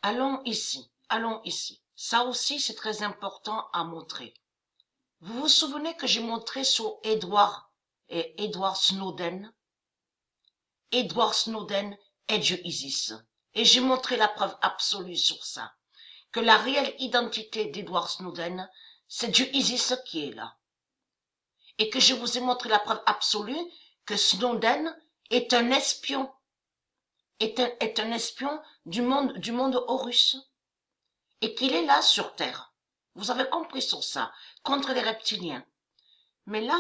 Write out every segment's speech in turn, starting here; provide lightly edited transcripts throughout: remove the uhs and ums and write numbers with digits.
Allons ici, allons ici. Ça aussi, c'est très important à montrer. Vous vous souvenez que j'ai montré sur Edward Snowden? Edward Snowden est Dieu Isis. Et j'ai montré la preuve absolue sur ça. Que la réelle identité d'Edward Snowden, c'est Dieu Isis qui est là. Et que je vous ai montré la preuve absolue que Snowden est un espion. Est un espion du monde Horus. Et qu'il est là sur Terre. Vous avez compris sur ça, contre les reptiliens. Mais là,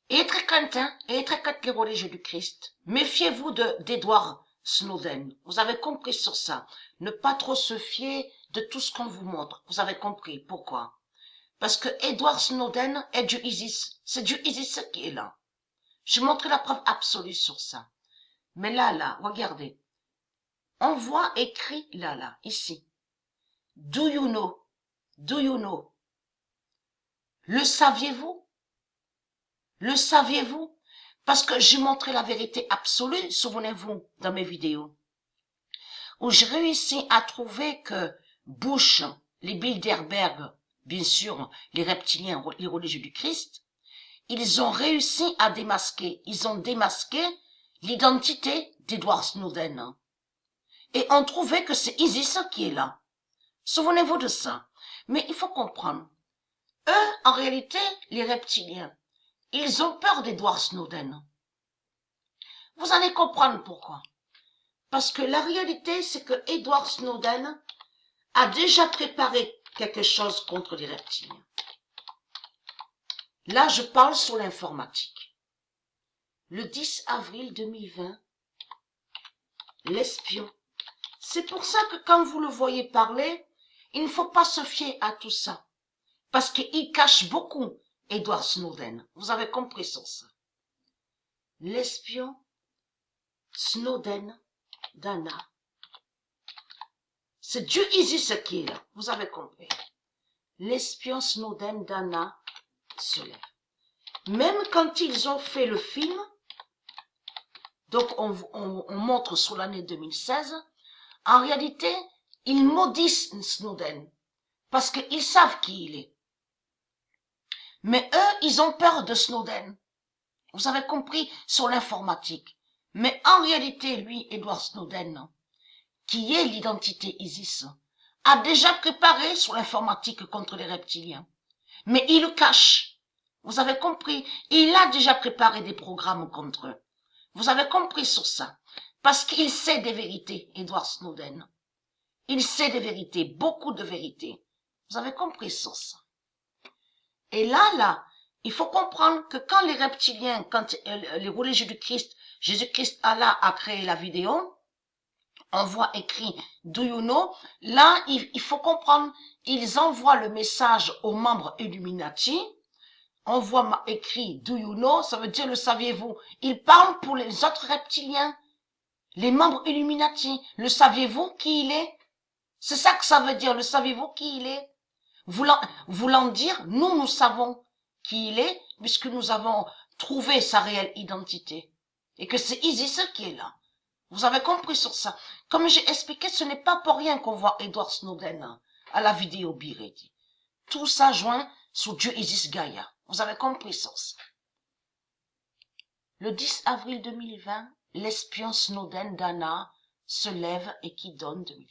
et très les religieux du Christ, méfiez-vous d'Edward Snowden. Vous avez compris sur ça. Ne pas trop se fier de tout ce qu'on vous montre. Vous avez compris. Pourquoi? Parce que Edward Snowden est Dieu Isis. C'est Dieu Isis qui est là. J'ai montré la preuve absolue sur ça. Mais là, regardez. On voit écrit là, ici. Do you know? Do you know? Le saviez-vous? Le saviez-vous? Parce que j'ai montré la vérité absolue, souvenez-vous, dans mes vidéos, où j'ai réussi à trouver que Bush, les Bilderberg, bien sûr, les reptiliens, les religieux du Christ, ils ont réussi à démasquer, ils ont démasqué l'identité d'Edward Snowden. Et on trouvait que c'est Isis qui est là. Souvenez-vous de ça. Mais il faut comprendre. Eux, en réalité, les reptiliens, ils ont peur d'Edward Snowden. Vous allez comprendre pourquoi. Parce que la réalité, c'est que Edward Snowden a déjà préparé quelque chose contre les reptiliens. Là, je parle sur l'informatique. Le 10 avril 2020, l'espion. C'est pour ça que quand vous le voyez parler, il ne faut pas se fier à tout ça. Parce qu'il cache beaucoup Edward Snowden. Vous avez compris sur ça. L'espion Snowden d'Anna. C'est Dieu Isis qui est là. Vous avez compris. L'espion Snowden d'Anna se lève. Même quand ils ont fait le film, donc on montre sur l'année 2016, en réalité, ils maudissent Snowden. Parce qu'ils savent qui il est. Mais eux, ils ont peur de Snowden. Vous avez compris sur l'informatique. Mais en réalité, lui, Edward Snowden, qui est l'identité ISIS, a déjà préparé sur l'informatique contre les reptiliens. Mais il le cache. Vous avez compris? Il a déjà préparé des programmes contre eux. Vous avez compris sur ça? Parce qu'il sait des vérités, Edward Snowden. Il sait des vérités, beaucoup de vérités. Vous avez compris sur ça? Et là, il faut comprendre que quand les reptiliens, quand les religieux du Christ, Jésus-Christ, Allah a créé la vidéo, on voit écrit « Do you know ?» Là, il faut comprendre, ils envoient le message aux membres Illuminati. On voit écrit « Do you know ?» Ça veut dire « Le saviez-vous ?» Ils parlent pour les autres reptiliens, les membres Illuminati. Le saviez-vous qui il est? C'est ça que ça veut dire, le saviez-vous qui il est? Voulant dire, nous savons qui il est, puisque nous avons trouvé sa réelle identité. Et que c'est Isis qui est là. Vous avez compris sur ça. Comme j'ai expliqué, ce n'est pas pour rien qu'on voit Edward Snowden à la vidéo Biredi. Tout ça joint sous Dieu Isis Gaïa. Vous avez compris sur ça. Le 10 avril 2020, l'espion Snowden d'Anna se lève et qui donne 2000.